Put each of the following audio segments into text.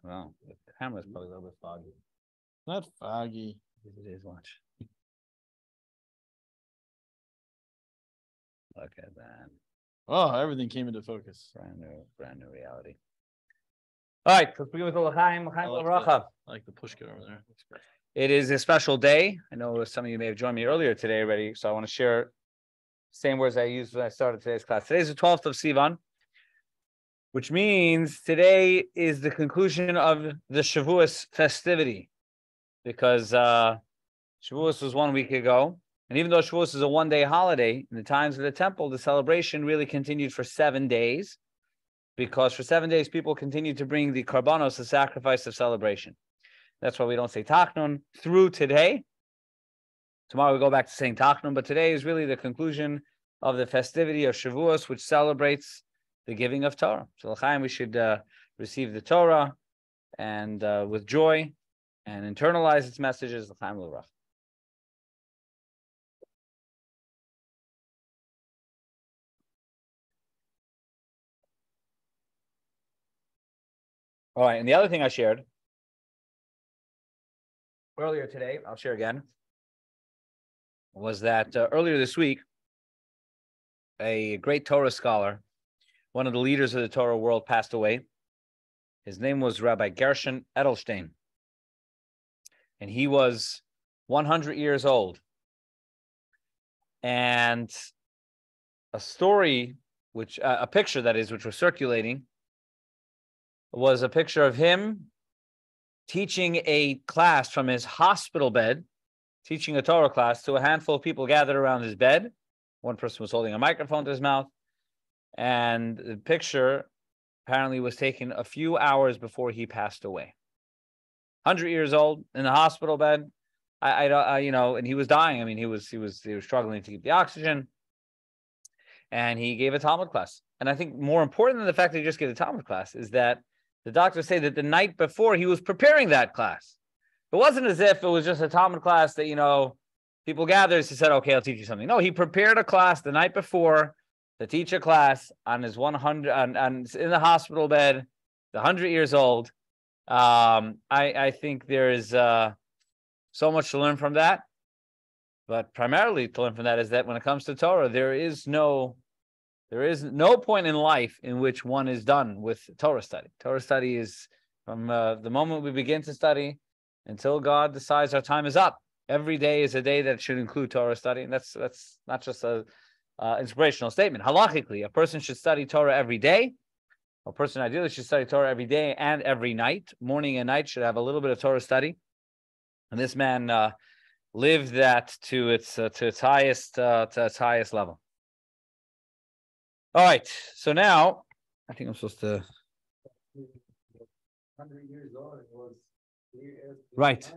Well, the camera's probably a little bit foggy. Not foggy. Yes, it is. Watch. Look at that. Oh, everything came into focus. Brand new reality. All right, let's begin with L'chaim. I like the pushka over there. It is a special day. I know some of you may have joined me earlier today already, so I want to share the same words I used when I started today's class. Today is the 12th of Sivan, which means today is the conclusion of the Shavuos festivity, because Shavuos was 1 week ago. And even though Shavuos is a one-day holiday, in the times of the temple, the celebration really continued for 7 days, because for 7 days, people continued to bring the karbanos, the sacrifice of celebration. That's why we don't say Tachnun through today. Tomorrow we go back to saying Tachnun, but today is really the conclusion of the festivity of Shavuos, which celebrates the giving of Torah. So L'chaim, we should receive the Torah and with joy and internalize its messages. L'chaim l'rach. All right, and the other thing I shared earlier today, I'll share again, was that earlier this week, a great Torah scholar, one of the leaders of the Torah world, passed away. His name was Rabbi Gershon Edelstein, and he was 100 years old. And a story, a picture that is, which was circulating, was a picture of him teaching a class from his hospital bed, teaching a Torah class to a handful of people gathered around his bed. One person was holding a microphone to his mouth, and the picture apparently was taken a few hours before he passed away. 100 years old in the hospital bed, and he was dying. I mean, he was struggling to keep the oxygen, and he gave a Talmud class. And I think more important than the fact that he just gave a Talmud class is that the doctors say that the night before he was preparing that class. It wasn't as if it was just a Talmud class that, people gathered. He said, okay, I'll teach you something. No, he prepared a class the night before to teach a class on his 100, in the hospital bed, 100 years old. I think there is so much to learn from that. But primarily to learn from that is that when it comes to Torah, there is no point in life in which one is done with Torah study. Torah study is from the moment we begin to study until God decides our time is up. Every day is a day that should include Torah study, and that's not just a inspirational statement. Halachically, a person should study Torah every day. A person ideally should study Torah every day and every night. Morning and night should have a little bit of Torah study. And this man lived that to its highest level. All right, so now I think I'm supposed to. 100 years old. It was right.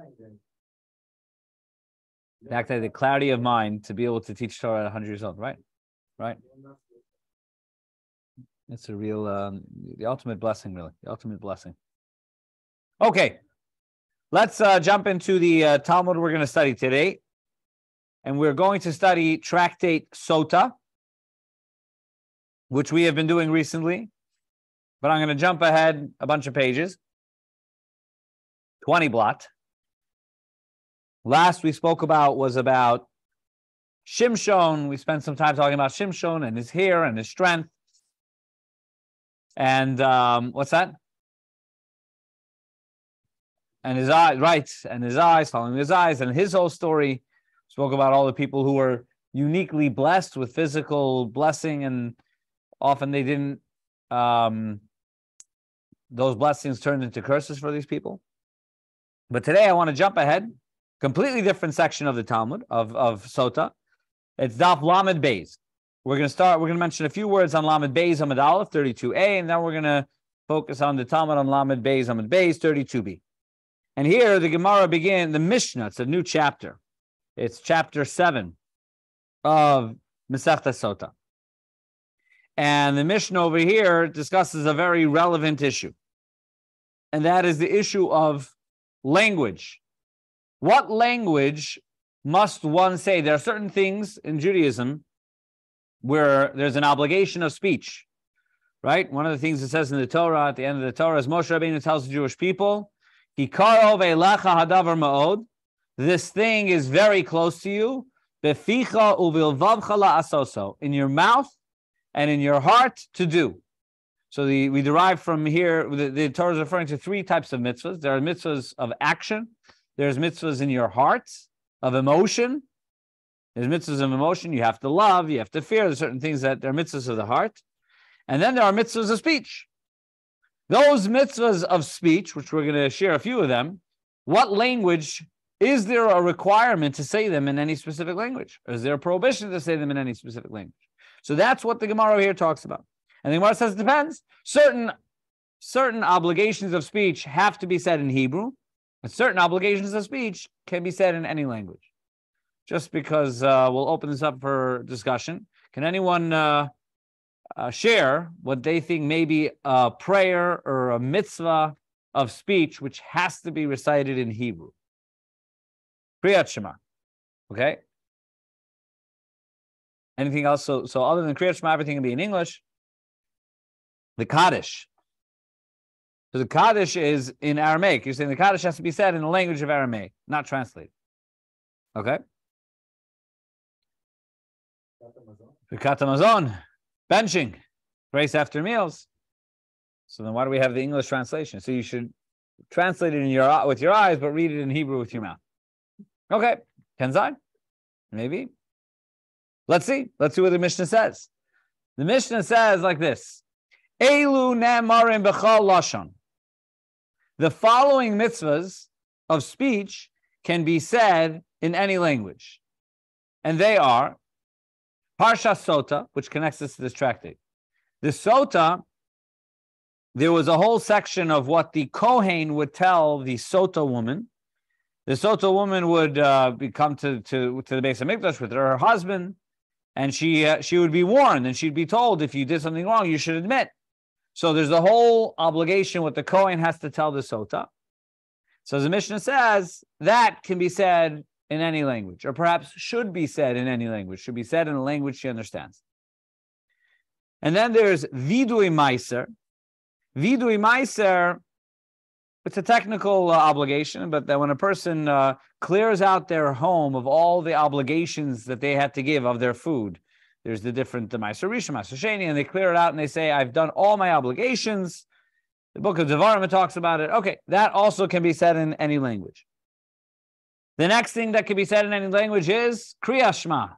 Back to the clarity of mind to be able to teach Torah at 100 years old. Right. It's a real, the ultimate blessing, really. The ultimate blessing. Okay, let's jump into the Talmud we're going to study today, and we're going to study Tractate Sota, which we have been doing recently, but I'm going to jump ahead a bunch of pages. 20 blot. Last we spoke about was about Shimshon. We spent some time talking about Shimshon and his hair and his strength. And what's that? And his eyes, right? And his eyes, following his eyes, and his whole story. Spoke about all the people who were uniquely blessed with physical blessing, and often they didn't. Those blessings turned into curses for these people. But today I want to jump ahead. Completely different section of the Talmud of Sota. It's Daf Lamed Beis. We're going to mention a few words on Lamed Beis Amud Aleph 32a, and then we're going to focus on the Talmud on Lamed Beis Amud Beis 32b. And here the Gemara begins the Mishnah. It's a new chapter. It's chapter 7 of Masechta Sota. And the Mishnah over here discusses a very relevant issue, and that is the issue of language. What language must one say? There are certain things in Judaism where there's an obligation of speech. right? One of the things it says in the Torah, at the end of the Torah, is Moshe Rabbeinu tells the Jewish people, Hikaro ve'elecha hadavar ma'od, this thing is very close to you, beficha uvilvavcha la'asoso, in your mouth and in your heart to do. So we derive from here, the Torah is referring to three types of mitzvahs. There are mitzvahs of action. There's mitzvahs in your heart, of emotion. There's mitzvahs of emotion. You have to love, you have to fear. There's certain things that are mitzvahs of the heart. And then there are mitzvahs of speech. Those mitzvahs of speech, which we're going to share a few of them, what language, is there a requirement to say them in any specific language? Or is there a prohibition to say them in any specific language? So that's what the Gemara here talks about. And the Gemara says it depends. Certain obligations of speech have to be said in Hebrew, and certain obligations of speech can be said in any language. Just because we'll open this up for discussion. Can anyone share what they think may be a prayer or a mitzvah of speech which has to be recited in Hebrew? Kriyat Shema. Okay? Anything else? So other than Kriyat Shema, everything can be in English. The Kaddish. So the Kaddish is in Aramaic. You're saying the Kaddish has to be said in the language of Aramaic, not translated. Okay? Birkat Hamazon, benching, grace after meals. So then why do we have the English translation? So you should translate it with your eyes, but read it in Hebrew with your mouth. Okay, Kenzai? Maybe. Let's see what the Mishnah says. The Mishnah says like this. Elu ne'marim b'chal lashon. The following mitzvahs of speech can be said in any language. And they are Parsha Sota, which connects us to this tractate. The Sota, there was a whole section of what the Kohen would tell the Sota woman. The Sota woman would come to the base of Mikdash with her husband, and she would be warned, and she'd be told, if you did something wrong, you should admit. So there's a whole obligation what the Kohen has to tell the Sota. So the Mishnah says that can be said in any language, or perhaps should be said in any language, should be said in a language she understands. And then there's Vidui Meiser. Vidui Meiser, it's a technical obligation, but that when a person clears out their home of all the obligations that they had to give of their food, there's the different Meiser Rishon, Meiser Sheni, and they clear it out and they say, I've done all my obligations. The book of Devarim talks about it. Okay, that also can be said in any language. The next thing that can be said in any language is Kriyat Shema.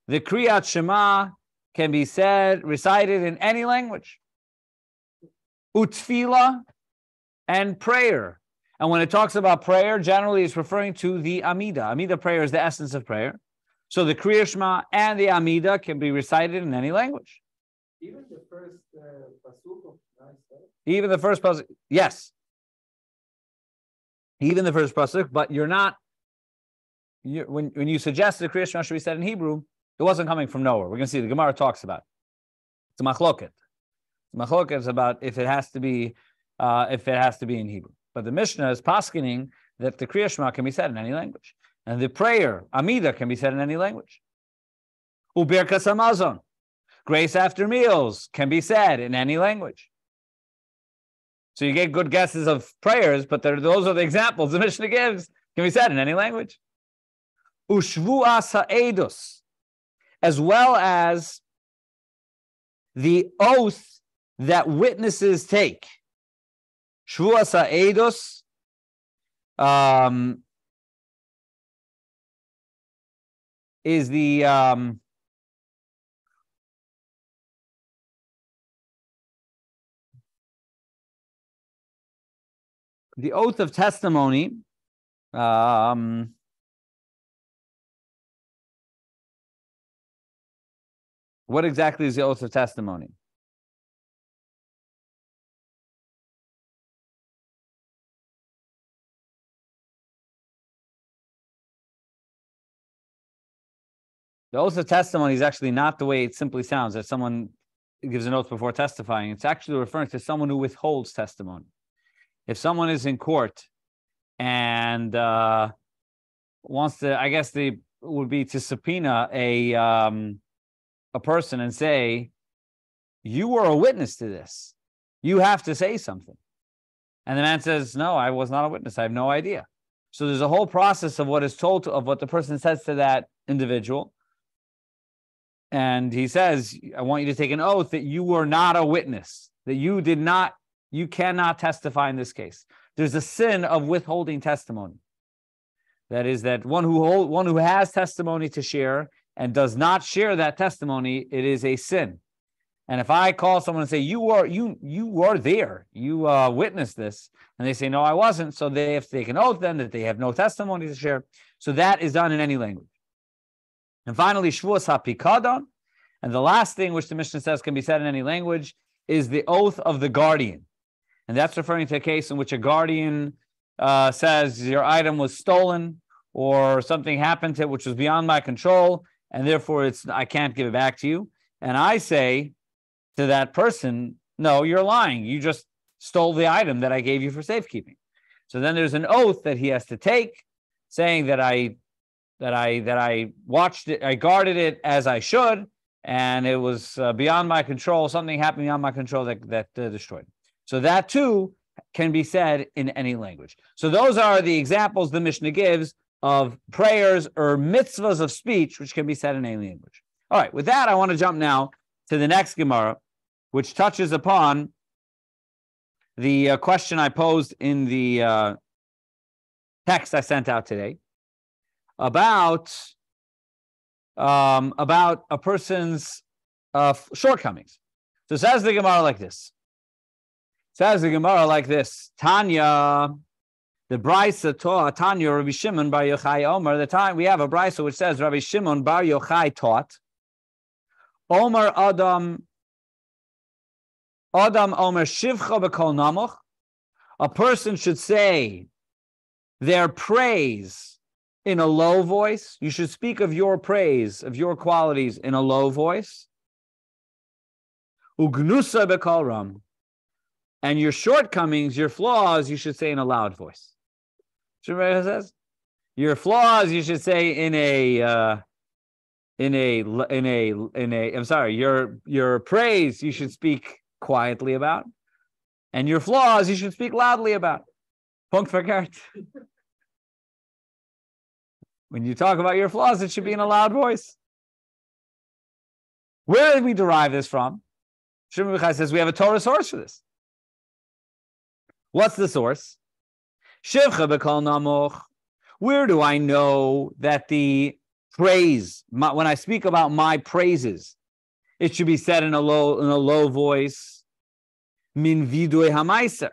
The Kriyat Shema can be said, recited in any language. Utfila and prayer. And when it talks about prayer, generally it's referring to the Amida. Amida prayer is the essence of prayer. So the Kriyat Shema and the Amida can be recited in any language. Even the first pasuk of Even the first pasuk, yes. Even the first pasuk, but you're not. When you suggest the Kriyat Shema should be said in Hebrew, it wasn't coming from nowhere. We're going to see the Gemara talks about it. It's a machloket. Machloket is about if it has to be in Hebrew. But the Mishnah is paskening that the Kriyat Shema can be said in any language, and the prayer Amida can be said in any language. Ubirkas Hamazon, grace after meals, can be said in any language. So you get good guesses of prayers, but those are the examples the Mishnah gives. Can be said in any language. Ushvuas ha'edus, as well as the oath that witnesses take. Shvuas ha'edus is the oath of testimony. What exactly is the oath of testimony? The oath of testimony is actually not the way it simply sounds, that someone gives an oath before testifying. It's actually referring to someone who withholds testimony. If someone is in court and wants to, I guess they would be to subpoena a person and say, you were a witness to this. You have to say something. And the man says, no, I was not a witness. I have no idea. So there's a whole process of what is told of what the person says to that individual. And he says, I want you to take an oath that you were not a witness, that you cannot testify in this case. There's a sin of withholding testimony. That is that one who has testimony to share and does not share that testimony, it is a sin. And if I call someone and say, you were there, you witnessed this, and they say, no, I wasn't, so they have to take an oath then that they have no testimony to share. So that is done in any language. And finally, Shvuas HaPikadon, and the last thing which the Mishnah says can be said in any language is the oath of the guardian. And that's referring to a case in which a guardian says your item was stolen or something happened to it which was beyond my control, and therefore I can't give it back to you. And I say to that person, no, you're lying. You just stole the item that I gave you for safekeeping. So then there's an oath that he has to take, saying that I watched it, I guarded it as I should, and it was beyond my control. Something happened beyond my control that destroyed it. So that too can be said in any language. So those are the examples the Mishnah gives of prayers or mitzvahs of speech, which can be said in any language. All right, with that, I want to jump now to the next Gemara, which touches upon the question I posed in the text I sent out today about a person's shortcomings. So says the Gemara like this. Tanya, the Brisa taught, Tanya, Rabbi Shimon Bar Yochai Omer, the time we have a Brisa which says Rabbi Shimon Bar Yochai taught, Omer Adam Omer Shivcha B'Kol Namoch, a person should say their praise in a low voice. You should speak of your praise, of your qualities in a low voice. Ugnusa B'Kol Ram, and your shortcomings, your flaws, you should say in a loud voice. What says? Your flaws, you should say your praise, you should speak quietly about, and your flaws, you should speak loudly about. Punkt verkehrt. When you talk about your flaws, it should be in a loud voice. Where did we derive this from? Shimon Bechai says we have a Torah source for this. What's the source? Shivcha b'kol namoch. Where do I know that the praise, when I speak about my praises, it should be said in a low voice? Min vidui hamaiser.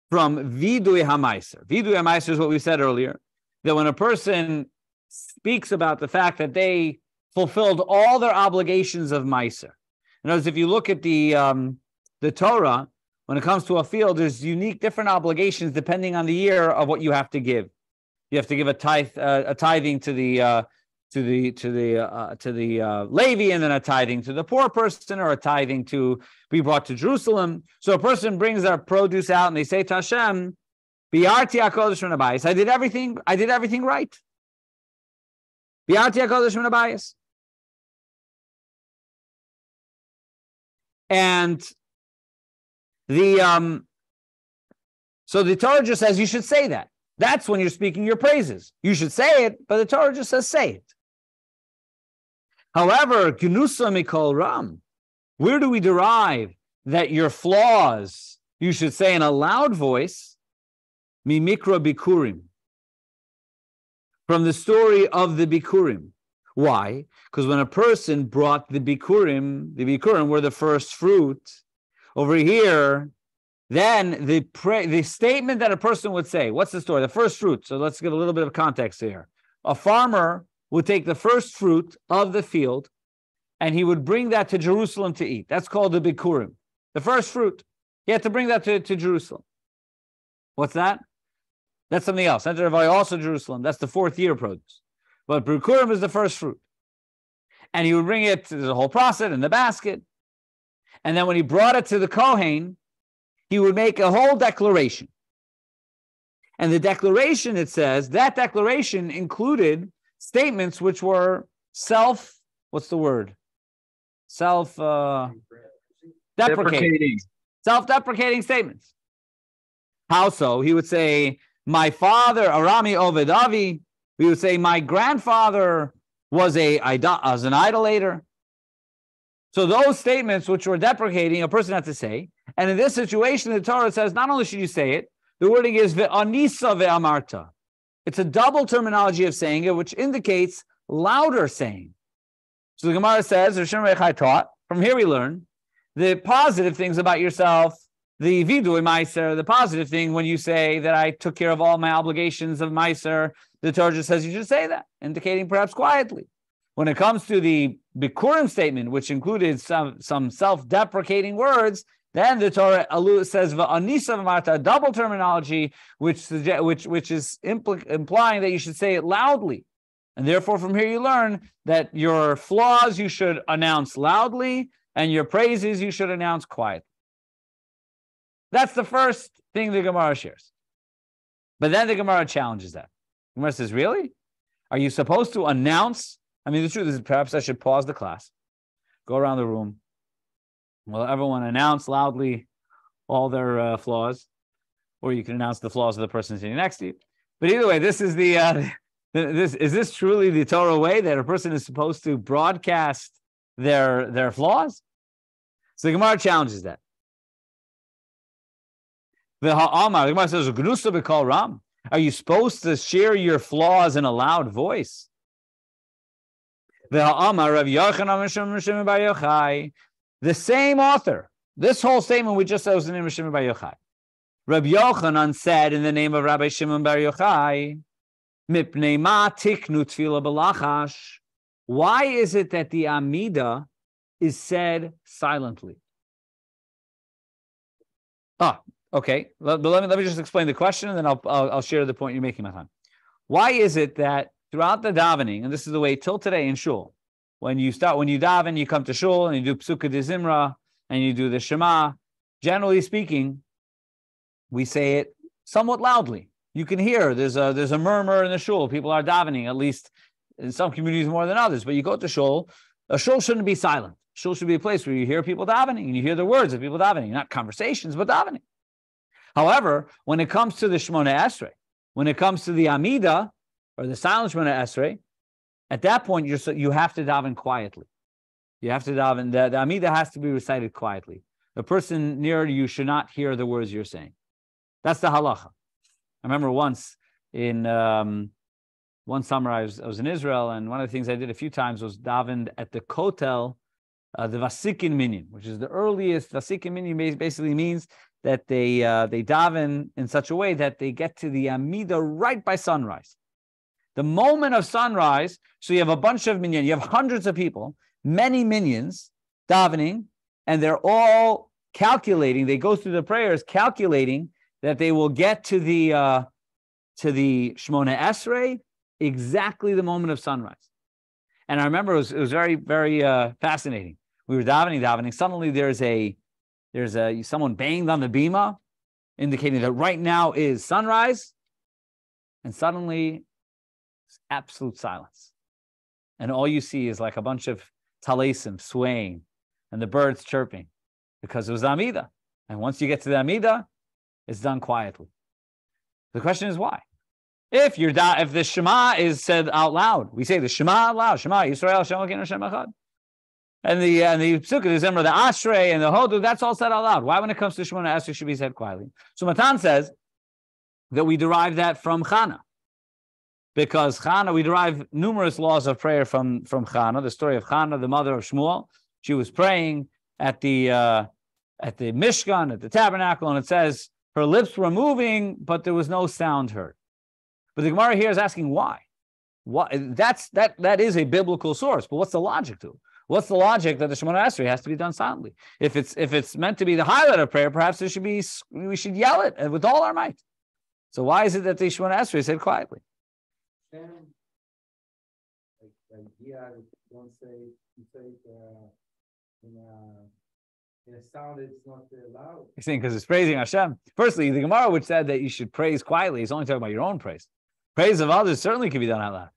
From vidui hamaiser. Vidui hamaiser is what we said earlier, that when a person speaks about the fact that they fulfilled all their obligations of maiser. In other words, if you look at the Torah, when it comes to a field, there's different obligations depending on the year of what you have to give. You have to give a tithing to the Levi, and then a tithing to the poor person, or a tithing to be brought to Jerusalem. So a person brings their produce out, and they say to Hashem, "Bi'arti hakodesh min habayis." I did everything right. Bi'arti hakodesh min habayis. And so the Torah just says you should say that. That's when you're speaking your praises. You should say it, but the Torah just says say it. However, Gnusa Mikol Ram, where do we derive that your flaws you should say in a loud voice? Mimikra Bikurim. From the story of the Bikurim. Why? Because when a person brought the Bikurim were the first fruit. Over here, then the statement that a person would say, what's the story? The first fruit. So let's give a little bit of context here. A farmer would take the first fruit of the field, and he would bring that to Jerusalem to eat. That's called the Bikurim. The first fruit. He had to bring that to Jerusalem. What's that? That's something else. That's also Jerusalem. That's the fourth year produce. But Bikurim is the first fruit. And he would bring it to the whole process in the basket. And then when he brought it to the Kohen, he would make a whole declaration. And the declaration, it says, that declaration included statements which were self-deprecating. self-deprecating statements. How so? He would say, my father, Arami Oved Avi. He would say, my grandfather was an idolater. So those statements which were deprecating, a person had to say. And in this situation, the Torah says, not only should you say it, the wording is ve'anisa ve'amarta. It's a double terminology of saying it, which indicates louder saying. So the Gemara says, Shneur Silberberg taught, from here we learn the positive things about yourself, the vidui meiser, the positive thing when you say that I took care of all my obligations of meiser, the Torah just says you should say that, indicating perhaps quietly. When it comes to the Bikurim statement, which included some self-deprecating words, then the Torah says va'anisa v'marta, double terminology, which is implying that you should say it loudly. And therefore, from here you learn that your flaws you should announce loudly, and your praises you should announce quietly. That's the first thing the Gemara shares. But then the Gemara challenges that. The Gemara says, really? Are you supposed to announce? I mean, the truth is, perhaps I should pause the class, go around the room. Will everyone announce loudly all their flaws? Or you can announce the flaws of the person sitting next to you. But either way, this is is this truly the Torah way that a person is supposed to broadcast their flaws? So the Gemara challenges that. The Gemara says, "Gnusa b'kol ram." Are you supposed to share your flaws in a loud voice? The same author. This whole statement we just said was the name of Shimon Bar Yochai. Rabbi Yochanan said in the name of Rabbi Shimon Bar Yochai, "Mipnei ma tiknu tefillah b'lachash." Why is it that the Amida is said silently? Okay. Let me just explain the question, and then I'll share the point you're making, Matan. Why is it that throughout the davening, and this is the way till today in shul, when you daven, you come to shul and you do Psukkah de Zimra and you do the Shema. Generally speaking, we say it somewhat loudly. You can hear there's a murmur in the shul. People are davening, at least in some communities more than others. But you go to shul, a shul shouldn't be silent. Shul should be a place where you hear people davening and you hear the words of people davening, not conversations, but davening. However, when it comes to the Shmona Esrei, when it comes to the Amida or the silent Shmona Esrei, at that point you have to daven quietly. You have to daven. The Amida has to be recited quietly. The person near you should not hear the words you're saying. That's the halacha. I remember once in one summer I was in Israel, and one of the things I did a few times was davened at the kotel, the Vasikin Minyan, which is the earliest. Vasikin Minyan basically means that they daven in such a way that they get to the Amida right by sunrise. The moment of sunrise, so you have a bunch of minyan, you have hundreds of people, many minions davening, and they're all calculating. They go through the prayers, calculating that they will get to the Shmona Esrei exactly the moment of sunrise. And I remember it was very, very fascinating. We were davening. Suddenly there's someone banged on the bima, indicating that right now is sunrise, and suddenly it's absolute silence. And all you see is like a bunch of talesim swaying and the birds chirping because it was the Amida. And once you get to the Amida, it's done quietly. The question is why? If the Shema is said out loud, we say the Shema out loud, Shema Yisrael Hashem Elokeinu Hashem Echad. And the Psukkah, the Zimra, the Ashrei, and the Hodu, that's all said out loud. Why, when it comes to Shemona Esrei, should be said quietly? So Matan says that we derive that from Chana. Because Chana, we derive numerous laws of prayer from Chana. The story of Chana, the mother of Shmuel. She was praying at the Mishkan, at the tabernacle, and it says her lips were moving, but there was no sound heard. But the Gemara here is asking why. That is a biblical source, but what's the logic to it? What's the logic that the Shemona Esrei has to be done silently? If it's meant to be the highlight of prayer, perhaps we should yell it with all our might. So why is it that the Shemona Esrei is said quietly? Don't say it in a sound it's not loud. You're saying because it's praising Hashem. Firstly, the Gemara which said that you should praise quietly is only talking about your own praise. Praise of others certainly can be done out loud.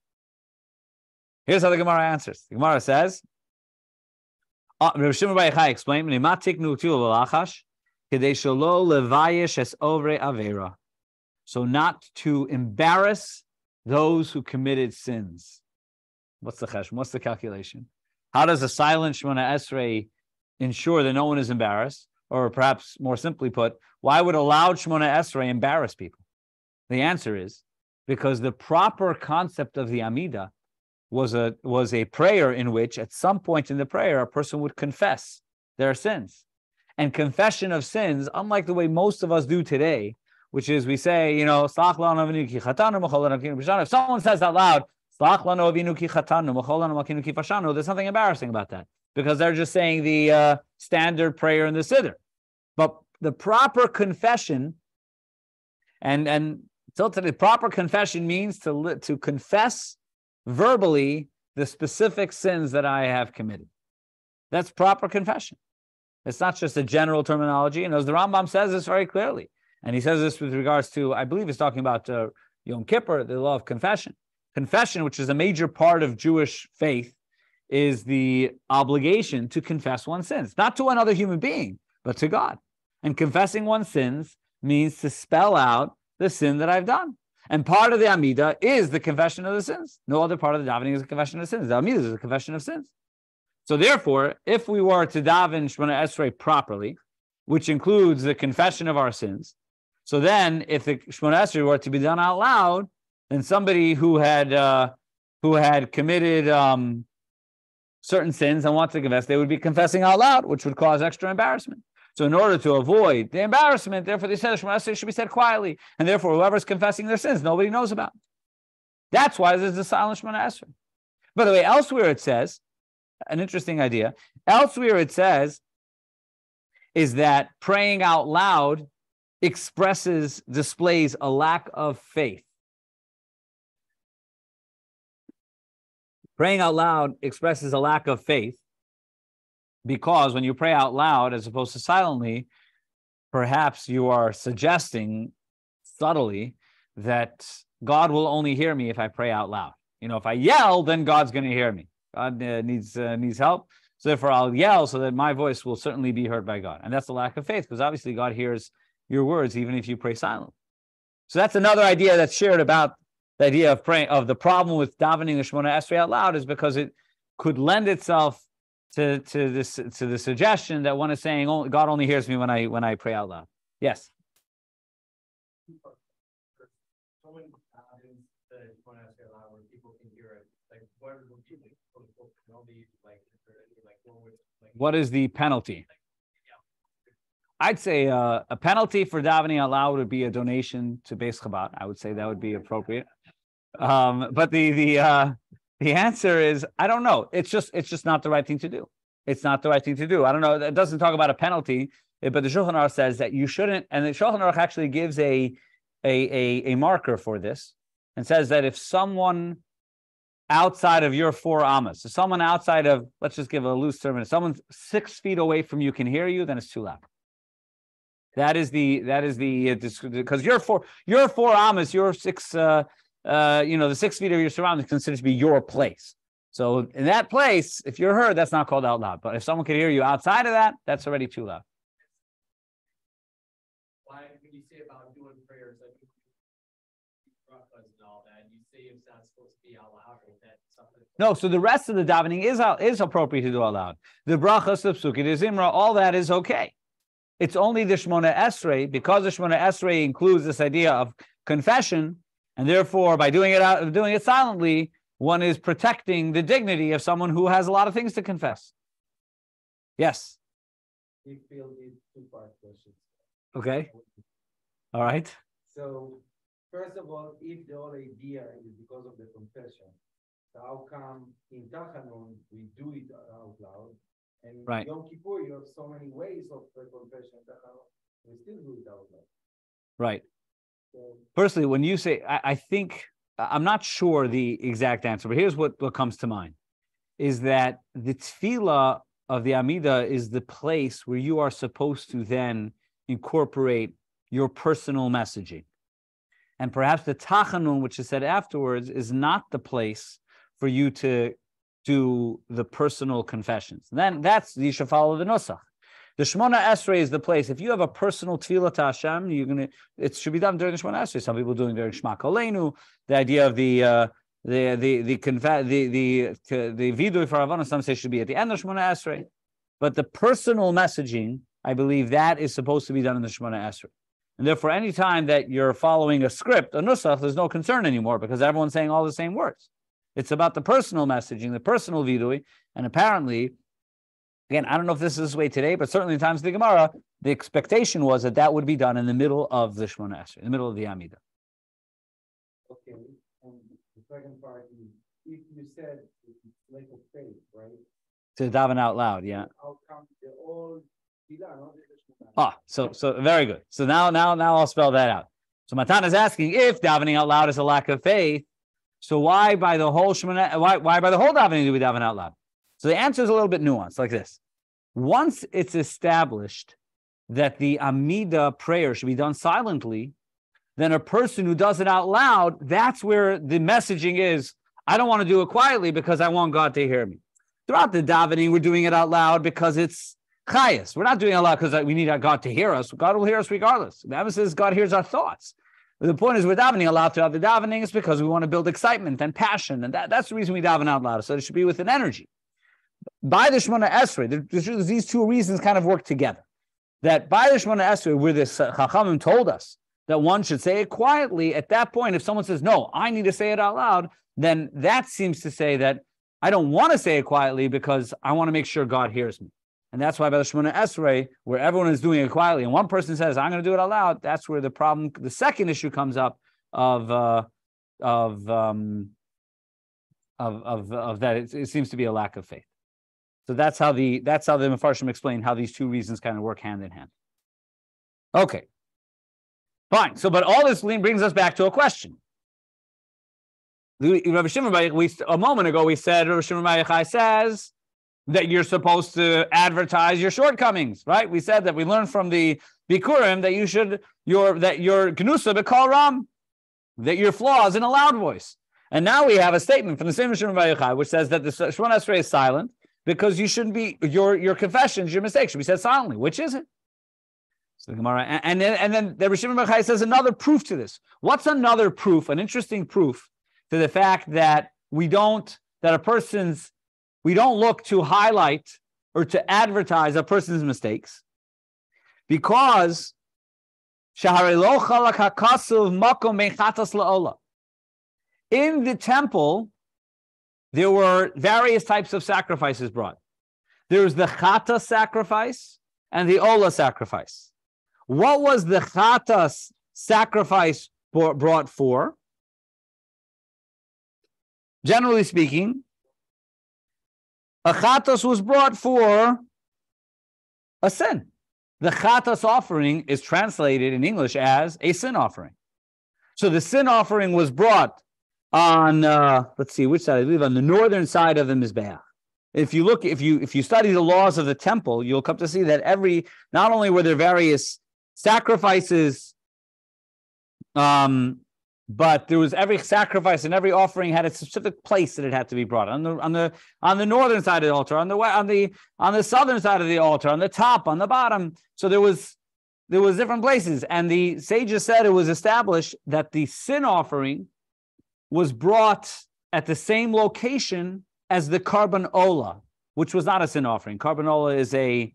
Here's how the Gemara answers. The Gemara says, Rav Shimon Bar Yochai explained, so not to embarrass those who committed sins. What's the cheshm? What's the calculation? How does a silent Shemona Esrei ensure that no one is embarrassed? Or perhaps more simply put, why would a loud Shemona Esrei embarrass people? The answer is because the proper concept of the Amidah was a prayer in which at some point in the prayer a person would confess their sins. And confession of sins, unlike the way most of us do today, which is we say, if someone says out loud, there's something embarrassing about that because they're just saying the standard prayer in the Siddur. But the proper confession, and till today, proper confession means to confess verbally the specific sins that I have committed. That's proper confession. It's not just a general terminology. And as the Rambam says this very clearly, and he says this with regards to, I believe he's talking about Yom Kippur, the law of confession. Confession, which is a major part of Jewish faith, is the obligation to confess one's sins, not to another human being, but to God. And confessing one's sins means to spell out the sin that I've done. And part of the Amidah is the confession of the sins. No other part of the davening is a confession of sins. The Amidah is a confession of sins. So therefore, if we were to daven Shemona Esrei properly, which includes the confession of our sins, so then if the Shemona Esrei were to be done out loud, then somebody who had committed certain sins and wanted to confess, they would be confessing out loud, which would cause extra embarrassment. So in order to avoid the embarrassment, therefore they said Shemona Esrei should be said quietly, and therefore whoever's confessing their sins, nobody knows about. That's why there's the silent Shemona Esrei. By the way, elsewhere it says, an interesting idea, elsewhere it says is that praying out loud displays a lack of faith. Praying out loud expresses a lack of faith because when you pray out loud as opposed to silently, perhaps you are suggesting subtly that God will only hear me if I pray out loud. If I yell, then God's going to hear me. God needs help. So therefore I'll yell so that my voice will certainly be heard by God. And that's the lack of faith because obviously God hears your words even if you pray silently. So that's another idea that's shared about the idea of praying, of the problem with davening the Shemona Esrei out loud is because it could lend itself to the suggestion that one is saying, "Oh, God only hears me when I pray out loud." Yes. What is the penalty? I'd say a penalty for davening out loud would be a donation to Beis Chabad. I would say that would be appropriate. But the answer is I don't know. It's just not the right thing to do. It's not the right thing to do. I don't know. It doesn't talk about a penalty, but the Shulchan Aruch says that you shouldn't. And the Shulchan Aruch actually gives a marker for this and says that if someone outside of your 4 amas, so someone outside of, let's just give a loose term, if someone 6 feet away from you can hear you, then it's too loud. That is the because your 4 amas, your 6 the 6 feet of your surroundings is considered to be your place. So in that place, if you're heard, that's not called out loud. But if someone can hear you outside of that, that's already too loud. Why, when you say about doing prayers, like and all that, you say it's not supposed to be out loud, or that something? No, so the rest of the davening is appropriate to do out loud. The brachas, the psukim, the zimra, all that is okay. It's only the Shemona Esrei, because the Shemona Esrei includes this idea of confession, and therefore by doing it silently, one is protecting the dignity of someone who has a lot of things to confess. Yes. We feel these 2-part questions. Okay. All right. So, first of all, if the whole idea is because of the confession, so how come in Tachanun we do it out loud, and right. Yom Kippur you have so many ways of confession, we still do it out loud. Right. So, firstly, when you say, I think, I'm not sure the exact answer, but here's what comes to mind, is that the tefillah of the Amidah is the place where you are supposed to then incorporate your personal messaging. And perhaps the Tachanun, which is said afterwards, is not the place for you to do the personal confessions. And then you should follow the nusach. The Shemona Esrei is the place. If you have a personal tefillah to Hashem, it should be done during the Shemona Esrei. Some people doing during Shema Koleinu. The idea of the vidui for Havana, some say should be at the end of Shemona Esrei. But the personal messaging, I believe that is supposed to be done in the Shemona Esrei. And therefore, any time that you're following a script, a nusach, there's no concern anymore because everyone's saying all the same words. It's about the personal messaging, the personal vidui, and apparently, again, I don't know if this is this way today, but certainly in times of the Gemara, the expectation was that would be done in the middle of the Shemona Esrei, in the middle of the Amidah. Okay, and the second part is, if you said it's lack of faith, right? To daven out loud, yeah. How come the old tefillah, not the Shemona? So very good. So now I'll spell that out. So Matan is asking, if davening out loud is a lack of faith, so why by the whole Shemona, why by the whole davening do we daven out loud? So the answer is a little bit nuanced, like this. Once it's established that the Amidah prayer should be done silently, then a person who does it out loud, that's where the messaging is, I don't want to do it quietly because I want God to hear me. Throughout the davening, we're doing it out loud because it's chayas. We're not doing it out loud because we need God to hear us. God will hear us regardless. The Bible says God hears our thoughts. But the point is we're davening out loud throughout the davening is because we want to build excitement and passion. And that's the reason we daven out loud. So it should be with an energy. By the Shemona Esrei, these two reasons kind of work together. That by the Shemona Esrei, where this Chachamim told us that one should say it quietly, at that point, if someone says, no, I need to say it out loud, then that seems to say that I don't want to say it quietly because I want to make sure God hears me. And that's why by the Shemona Esrei, where everyone is doing it quietly, and one person says, I'm going to do it out loud, that's where the problem, the second issue comes up of that it seems to be a lack of faith. So that's how the Mefarshim explain how these two reasons kind of work hand in hand. Okay, fine. So, but all this brings us back to a question. Rabbi Shimon Bar Yochai, a moment ago, we said Rabbi Shimon Bar Yochai says that you're supposed to advertise your shortcomings, right? We said that we learned from the Bikurim that your Gnusa b'kol ram, that your flaws in a loud voice. And now we have a statement from the same Rabbi Shimon Bar Yochai which says that the Shemona Esrei is silent because you shouldn't be your confessions, your mistakes should be said silently. Which is it? So the Gemara, and then the Rabbi Shimon Bar Yochai says another proof to this. What's another proof? An interesting proof to the fact that we don't look to highlight or to advertise a person's mistakes, because in the temple there were various types of sacrifices brought. There's the chata sacrifice and the ola sacrifice. What was the chata sacrifice brought for? Generally speaking, a chatas was brought for a sin. The chatas offering is translated in English as a sin offering. So the sin offering was brought on, let's see, which side? I believe on the northern side of the Mizbeach. If you study the laws of the temple, you'll come to see that not only were there various sacrifices, but there was every sacrifice and every offering had a specific place that it had to be brought on the northern side of the altar, on the southern side of the altar, on the top, on the bottom. So there was different places, and the sages said it was established that the sin offering was brought at the same location as the carbon ola, which was not a sin offering. Carbon ola is I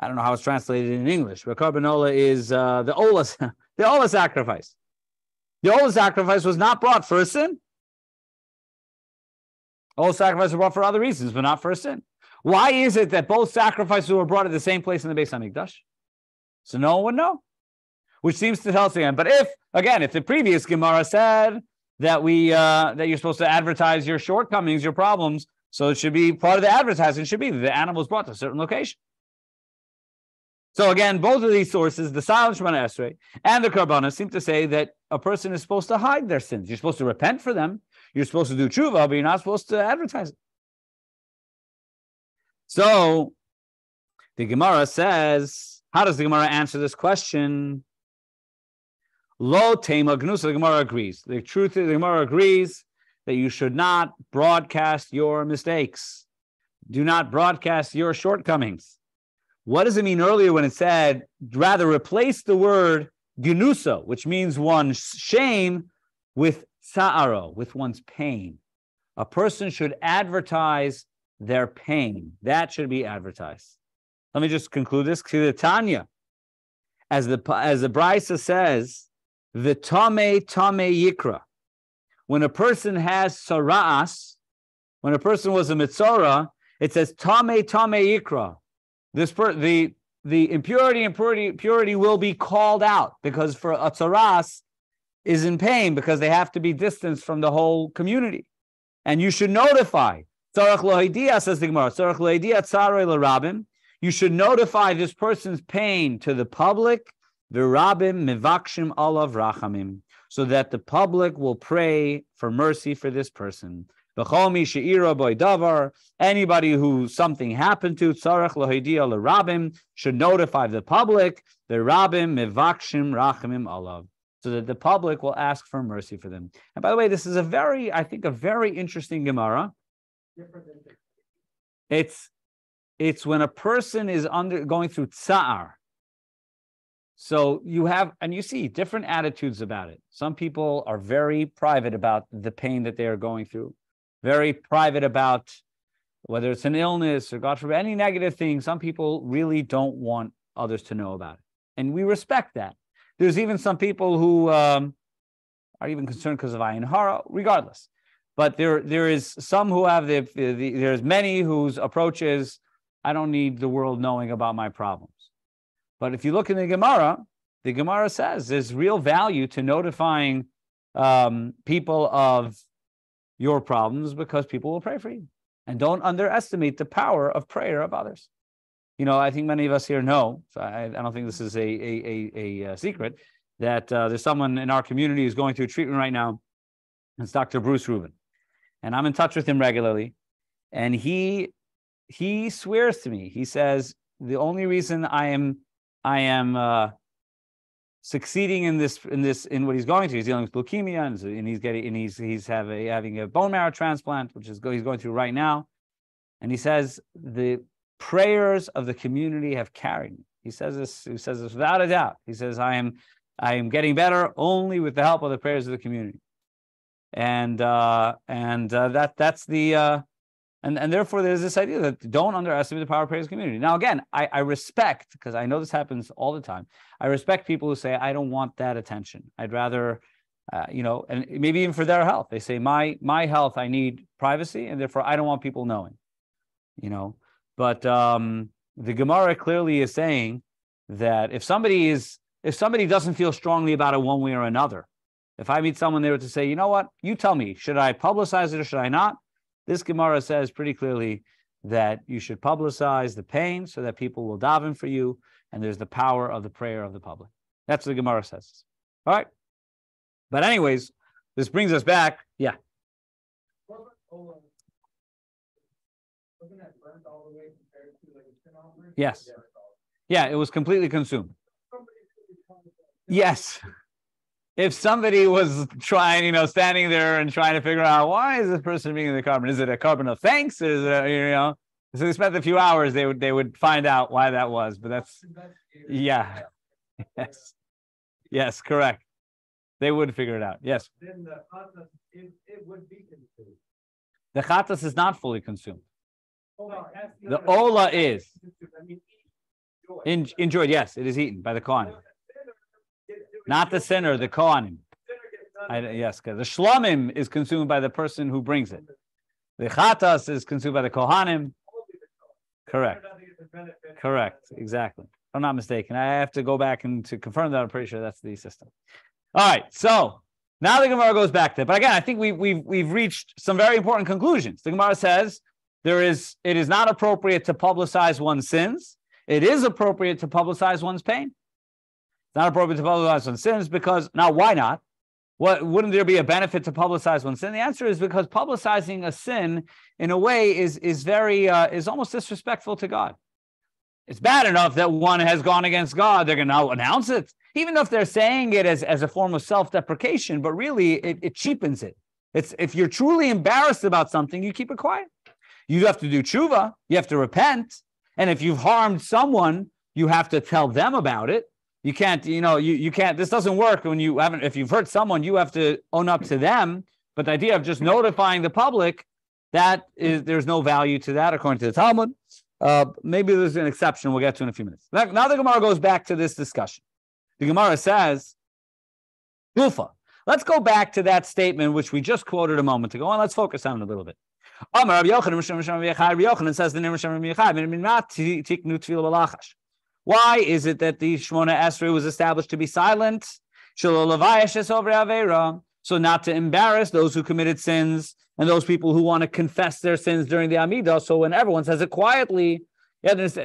don't know how it's translated in English, but carbon ola is the ola sacrifice. The ola sacrifice was not brought for a sin. Ola sacrifices were brought for other reasons, but not for a sin. Why is it that both sacrifices were brought at the same place in the Beis Hamikdash? So no one would know. Which seems to tell us again. But if the previous Gemara said that that you're supposed to advertise your shortcomings, your problems, so it should be part of the advertising. Should be the animal was brought to a certain location. So again, both of these sources, the silent Shemona Esrei and the Karbanos, seem to say that a person is supposed to hide their sins. You're supposed to repent for them. You're supposed to do tshuva, but you're not supposed to advertise it. So the Gemara says, how does the Gemara answer this question? Lo tema gnusa, the Gemara agrees. The truth is, the Gemara agrees that you should not broadcast your mistakes. Do not broadcast your shortcomings. What does it mean earlier when it said, rather replace the word genuso, which means one's shame, with sa'aro, with one's pain? A person should advertise their pain. That should be advertised. Let me just conclude this. Tanya, as the Brisa says, the tame yikra. When a person has sara'as, when a person was a mitzora, it says tame yikra. The impurity will be called out, because for a tzaras is in pain because they have to be distanced from the whole community. And you should notify. Tzarech lohidia, says the Gemara. Tzarech lohidia tzarei l'rabim. You should notify this person's pain to the public. V'rabim mivakshim alav rachamim, so that the public will pray for mercy for this person. Anybody who something happened to, tzarech lohidia l'rabim, should notify the public. The rabim mivakshim rachamim alav, so that the public will ask for mercy for them. And by the way, this is a very interesting Gemara. It's when a person is going through tsa'ar. So you see different attitudes about it. Some people are very private about the pain that they are going through, very private about whether it's an illness or, God forbid, any negative thing. Some people really don't want others to know about it. And we respect that. There's even some people who are even concerned because of ayin hara, regardless. But there is some who have there's many whose approach is, I don't need the world knowing about my problems. But if you look in the Gemara says there's real value to notifying people of your problems, because people will pray for you. And don't underestimate the power of prayer of others. I think many of us here know, so I don't think this is a secret, that there's someone in our community who's going through treatment right now. It's Dr. Bruce Rubin. And I'm in touch with him regularly. And he swears to me, he says, the only reason I am succeeding in what he's going through, he's dealing with leukemia, and he's having a bone marrow transplant, which he's going through right now. And he says, the prayers of the community have carried me. He says this without a doubt. He says, I am getting better only with the help of the prayers of the community. And therefore there's this idea that don't underestimate the power of prayer of the community. Now, again, I respect, because I know this happens all the time, I respect people who say, I don't want that attention. I'd rather, and maybe even for their health, they say, my health, I need privacy, and therefore I don't want people knowing, But the Gemara clearly is saying that if somebody doesn't feel strongly about it one way or another, if I meet someone there to say, you know what, you tell me, should I publicize it or should I not? This Gemara says pretty clearly that you should publicize the pain so that people will daven for you, and there's the power of the prayer of the public. That's what the Gemara says. All right. But anyways, this brings us back. Yeah. Wasn't that burnt all the way compared to like a sin offering? Yes. Yeah, it was completely consumed. Yes. If somebody was trying, standing there and trying to figure out, why is this person bringing the carbon? Is it a carbon of thanks? Is it, so they spent a few hours, they would find out why that was. But that's, yeah. Yes, correct. They would figure it out. Yes. Then the chatas, it would be consumed. The chatas is not fully consumed. The The ola is. I mean, Enjoyed, yes, it is eaten by the Kohanim. Not the sinner, the Kohanim. Yes, because the shlomim is consumed by the person who brings it. The chatas is consumed by the Kohanim. Correct, exactly. If I'm not mistaken. I have to go back and to confirm that. I'm pretty sure that's the system. All right, so now the Gemara goes back to it. But again, I think we've reached some very important conclusions. The Gemara says it is not appropriate to publicize one's sins. It is appropriate to publicize one's pain. It's not appropriate to publicize one's sins because, now why not? Wouldn't there be a benefit to publicize one's sin? The answer is because publicizing a sin in a way is almost disrespectful to God. It's bad enough that one has gone against God. They're going to now announce it, even if they're saying it as a form of self-deprecation, but really it cheapens it. It's if you're truly embarrassed about something, you keep it quiet. You have to do tshuva. You have to repent. And if you've harmed someone, you have to tell them about it. You can't, you can't. This doesn't work when you haven't. If you've hurt someone, you have to own up to them. But the idea of just notifying the public, there's no value to that according to the Talmud. Maybe there's an exception. We'll get to in a few minutes. Now the Gemara goes back to this discussion. The Gemara says, Gufa. Let's go back to that statement which we just quoted a moment ago, and let's focus on it a little bit. Amar Rabbi Yochanan says the name of why is it that the Shmona Esrei was established to be silent? So not to embarrass those who committed sins and those people who want to confess their sins during the Amidah. So when everyone says it quietly,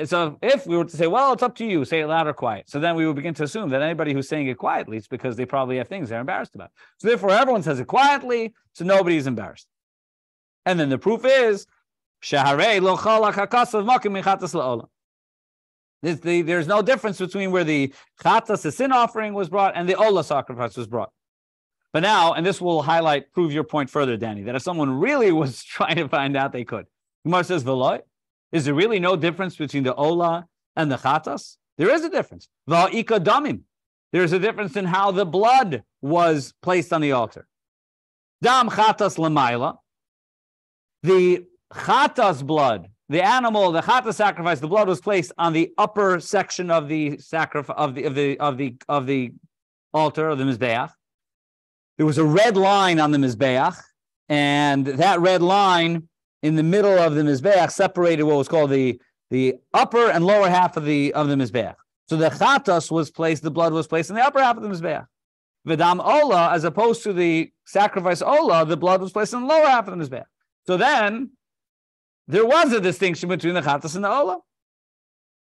so if we were to say, well, it's up to you, say it loud or quiet. So then we would begin to assume that anybody who's saying it quietly, it's because they probably have things they're embarrassed about. So therefore, everyone says it quietly, so nobody's embarrassed. And then the proof is, there's no difference between where the chatas, the sin offering, was brought and the olah sacrifice was brought. But now, and this will prove your point further, Danny, that if someone really was trying to find out, they could. Gemara says, V'loi, is there really no difference between the olah and the chatas? There is a difference. Va'ika damim. There's a difference in how the blood was placed on the altar. Dam chatas lamaila. The chatas blood, the animal, the chatas sacrifice, the blood was placed on the upper section of the sacrifice of the altar of the mizbeach. There was a red line on the mizbeach, and that red line in the middle of the mizbeach separated what was called the upper and lower half of the mizbeach. So the chatas was placed, the blood was placed in the upper half of the mizbeach. V'dam olah, as opposed to the sacrifice olah, the blood was placed in the lower half of the mizbeach. So then, there was a distinction between the chatas and the olah.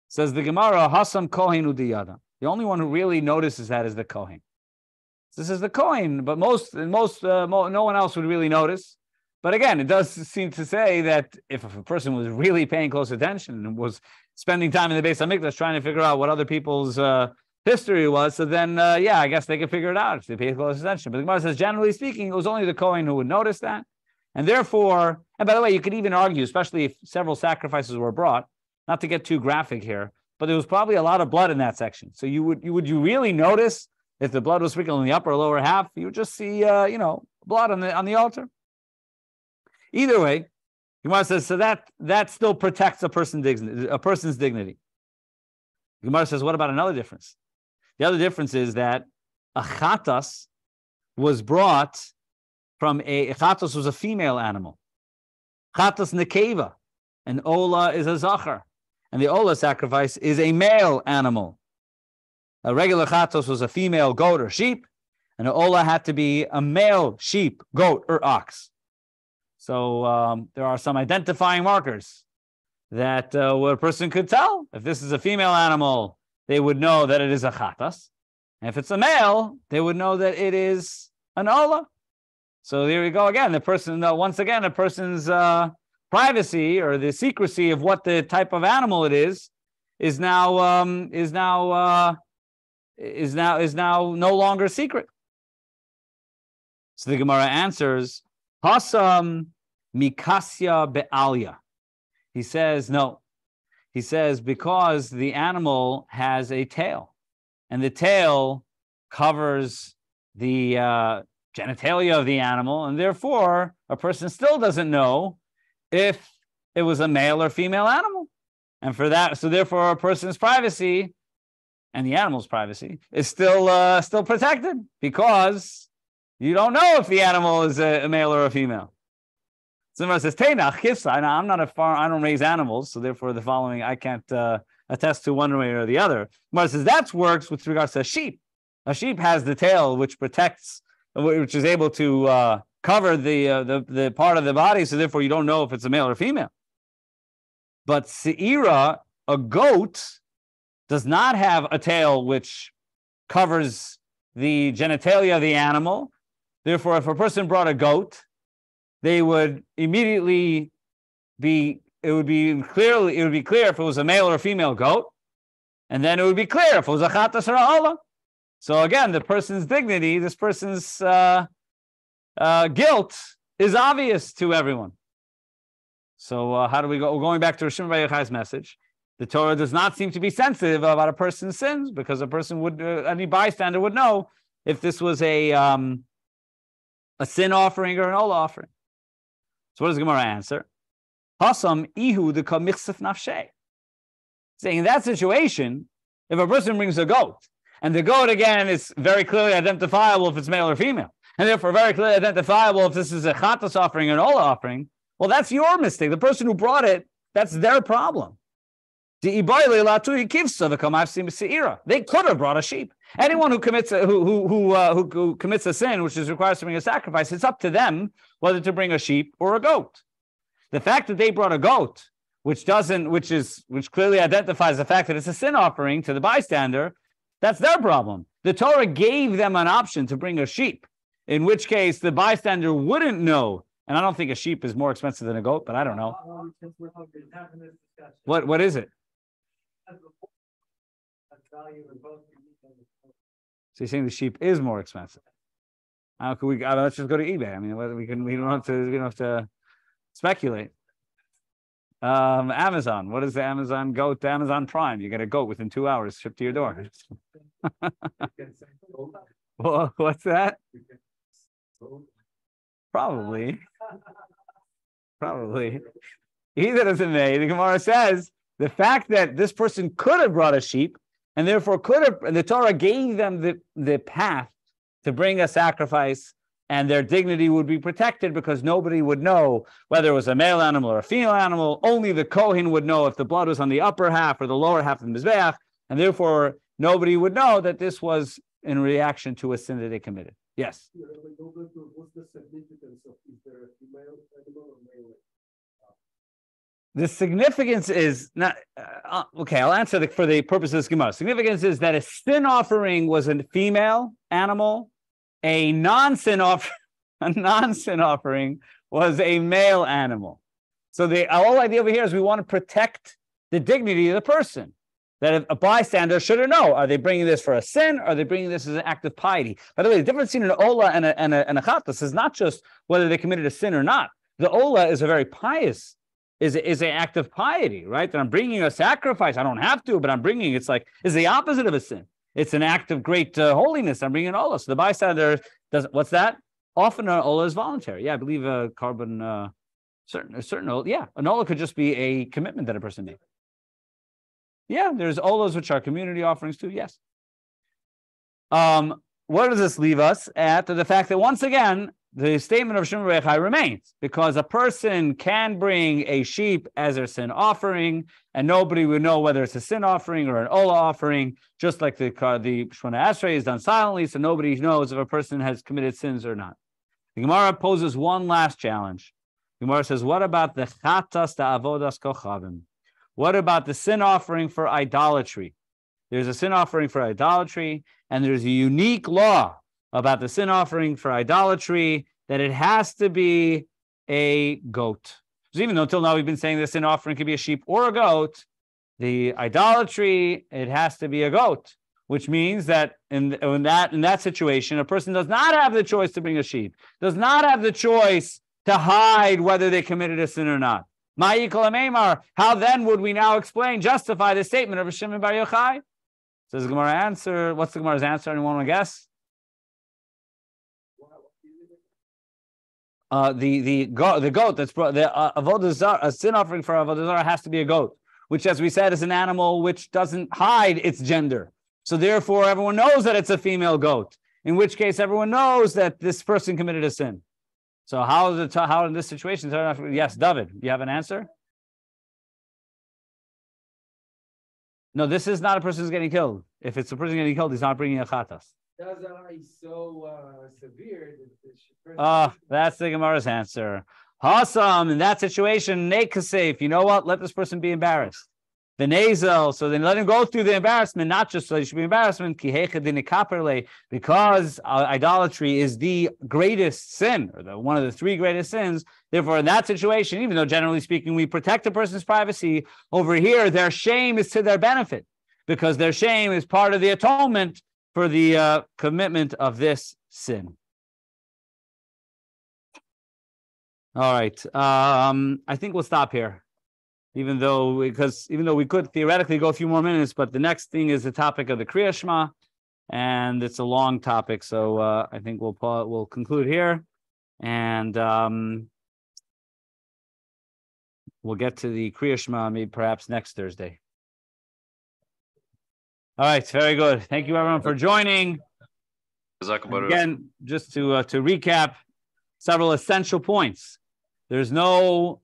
Says the Gemara, Hasam Kohen Udiyada. The only one who really notices that is the Kohen. This is the Kohen, but no one else would really notice. But again, it does seem to say that if a person was really paying close attention and was spending time in the Beis HaMikdash trying to figure out what other people's history was, so then, I guess they could figure it out if they paid close attention. But the Gemara says, generally speaking, it was only the Kohen who would notice that. And therefore, and by the way, you could even argue, especially if several sacrifices were brought, not to get too graphic here, but there was probably a lot of blood in that section. So would you really notice if the blood was sprinkled in the upper or lower half? You would just see, blood on the altar. Either way, Gemara says, so that still protects a person's dignity. Gemara says, what about another difference? The other difference is that a chatas was brought from a chatas was a female animal. Chatas nekeva, and olah is a zachar, and the olah sacrifice is a male animal. A regular chatas was a female goat or sheep, and the olah had to be a male sheep, goat, or ox. So there are some identifying markers that where a person could tell. If this is a female animal, they would know that it is a chatas. And if it's a male, they would know that it is an olah. So there we go again. The person, once again, a person's privacy or the secrecy of what the type of animal it is now no longer secret. So the Gemara answers, Hasam mikasya be'alya. He says no. He says because the animal has a tail, and the tail covers the genitalia of the animal, and therefore a person still doesn't know if it was a male or female animal. And for that, so therefore a person's privacy and the animal's privacy is still protected, because you don't know if the animal is a male or a female. Somebody says, Teinach, kifsa. I'm not I don't raise animals, so therefore the following I can't attest to one way or the other. Somebody says that works with regards to a sheep. A sheep has the tail which protects, which is able to cover the part of the body, so therefore you don't know if it's a male or female. But seira, a goat, does not have a tail which covers the genitalia of the animal. Therefore, if a person brought a goat, they would immediately it would be clear if it was a male or a female goat, and then it would be clear if it was a chatas or a olah. So again, the person's dignity, this person's guilt is obvious to everyone. So how do we go? We're going back to Shneur Silberberg's message. The Torah does not seem to be sensitive about a person's sins because a person would, any bystander would know if this was a sin offering or an olah offering. So what does Gemara answer? Hasam ihu de kamichsef nafshe. Saying in that situation, if a person brings a goat, and the goat again is very clearly identifiable if it's male or female, and therefore very clearly identifiable if this is a chatas offering or an olah offering, well, that's your mistake. The person who brought it, that's their problem. They could have brought a sheep. Anyone who commits who commits a sin, which is required to bring a sacrifice, it's up to them whether to bring a sheep or a goat. The fact that they brought a goat, which clearly identifies the fact that it's a sin offering to the bystander, that's their problem. The Torah gave them an option to bring a sheep, in which case the bystander wouldn't know. And I don't think a sheep is more expensive than a goat, but I don't know. What is it? So you're saying the sheep is more expensive? How can we? Let's just go to eBay. I mean, we don't have to speculate. Amazon. What is the Amazon goat? The Amazon Prime. You get a goat within 2 hours shipped to your door. Well, what's that? Probably. Either doesn't may. The Gemara says the fact that this person could have brought a sheep and therefore the Torah gave them the path to bring a sacrifice, and their dignity would be protected because nobody would know whether it was a male animal or a female animal. Only the Kohen would know if the blood was on the upper half or the lower half of the Mizbeach, and therefore nobody would know that this was in reaction to a sin that they committed. Yes? What's the significance of is there a female animal or male? The significance is not okay. I'll answer for the purpose of this Gemara. Significance is that a sin offering was a female animal, a non-sin offering was a male animal. So the whole idea over here is we want to protect the dignity of the person. That if a bystander should know, are they bringing this for a sin, or are they bringing this as an act of piety? By the way, the difference between an olah and a chatas is not just whether they committed a sin or not. The olah is a very pious. Is an act of piety, right? That I'm bringing a sacrifice. I don't have to, but I'm bringing. It's the opposite of a sin. It's an act of great holiness. I'm bringing an olah. So the bystander doesn't. What's that? Often an olah is voluntary. Yeah, I believe a certain olah. Yeah, an olah could just be a commitment that a person made. Yeah, there's olahs which are community offerings too. Yes. Where does this leave us at? The fact that once again, the statement of Shneur Silberberg remains, because a person can bring a sheep as their sin offering, and nobody would know whether it's a sin offering or an olah offering, just like the Shemona Esrei is done silently, so nobody knows if a person has committed sins or not. The Gemara poses one last challenge. The Gemara says, what about the chatas ta'avodas kochavim? What about the sin offering for idolatry? There's a sin offering for idolatry, and there's a unique law about the sin offering for idolatry, that it has to be a goat. So even though until now we've been saying the sin offering could be a sheep or a goat, the idolatry, it has to be a goat, which means that in that situation, a person does not have the choice to bring a sheep, does not have the choice to hide whether they committed a sin or not. How then would we now justify the statement of Shimon Bar Yochai? Says the Gemara answer. What's the Gemara's answer? Anyone want to guess? The goat that's brought the avodah zarah, a sin offering for avodah zarah has to be a goat, which, as we said, is an animal which doesn't hide its gender. So therefore, everyone knows that it's a female goat. In which case, everyone knows that this person committed a sin. So how in this situation? Yes, David, you have an answer? No, this is not a person who's getting killed. If it's a person getting killed, he's not bringing a chatas. Is so severe that that's the Gemara's answer. Hasam, in that situation, nekasef, you know what? Let this person be embarrassed. The nazel, so then let him go through the embarrassment, not just so he should be embarrassment, because idolatry is the greatest sin, or one of the three greatest sins. Therefore, in that situation, even though generally speaking, we protect a person's privacy, over here, their shame is to their benefit, because their shame is part of the atonement for the commitment of this sin. All right. I think we'll stop here. Even though we could theoretically go a few more minutes, but the next thing is the topic of the Kriya Shema, and it's a long topic. So I think we'll conclude here, and we'll get to the Kriya Shema maybe perhaps next Thursday. All right, very good. Thank you everyone for joining. Again, just to recap several essential points. There's no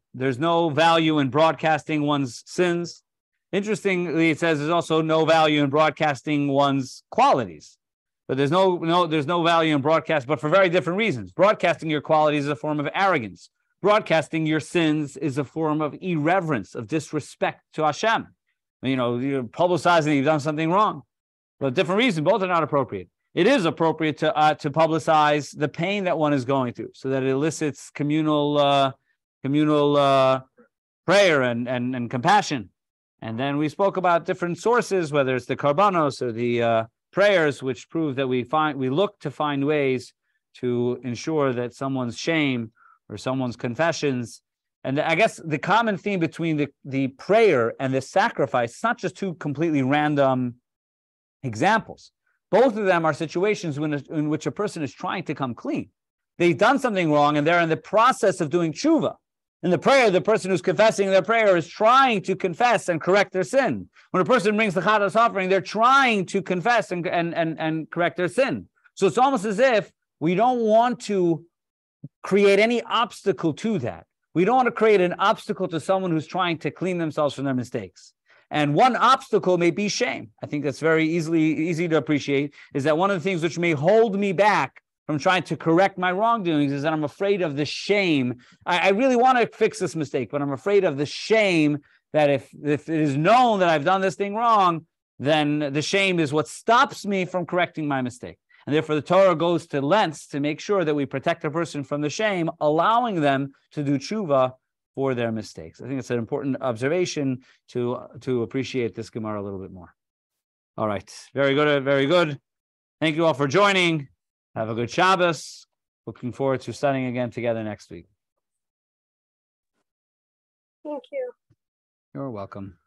value in broadcasting one's sins. Interestingly, it says there's also no value in broadcasting one's qualities. But there's no value in broadcast, but for very different reasons. Broadcasting your qualities is a form of arrogance. Broadcasting your sins is a form of irreverence, of disrespect to Hashem. You're publicizing you've done something wrong. For a different reason, both are not appropriate. It is appropriate to publicize the pain that one is going through, so that it elicits communal prayer and compassion. And then we spoke about different sources, whether it's the karbanos or the prayers, which prove that we look to find ways to ensure that someone's shame or someone's confessions. And I guess the common theme between the prayer and the sacrifice, it's not just two completely random examples. Both of them are situations in which a person is trying to come clean. They've done something wrong and they're in the process of doing tshuva. In the prayer, the person who's confessing their prayer is trying to confess and correct their sin. When a person brings the chatas offering, they're trying to confess and correct their sin. So it's almost as if we don't want to create any obstacle to that. We don't want to create an obstacle to someone who's trying to clean themselves from their mistakes. And one obstacle may be shame. I think that's very easy to appreciate, is that one of the things which may hold me back from trying to correct my wrongdoings is that I'm afraid of the shame. I really want to fix this mistake, but I'm afraid of the shame that if it is known that I've done this thing wrong, then the shame is what stops me from correcting my mistake. And therefore, the Torah goes to lengths to make sure that we protect a person from the shame, allowing them to do tshuva for their mistakes. I think it's an important observation to appreciate this Gemara a little bit more. All right. Very good. Very good. Thank you all for joining. Have a good Shabbos. Looking forward to studying again together next week. Thank you. You're welcome.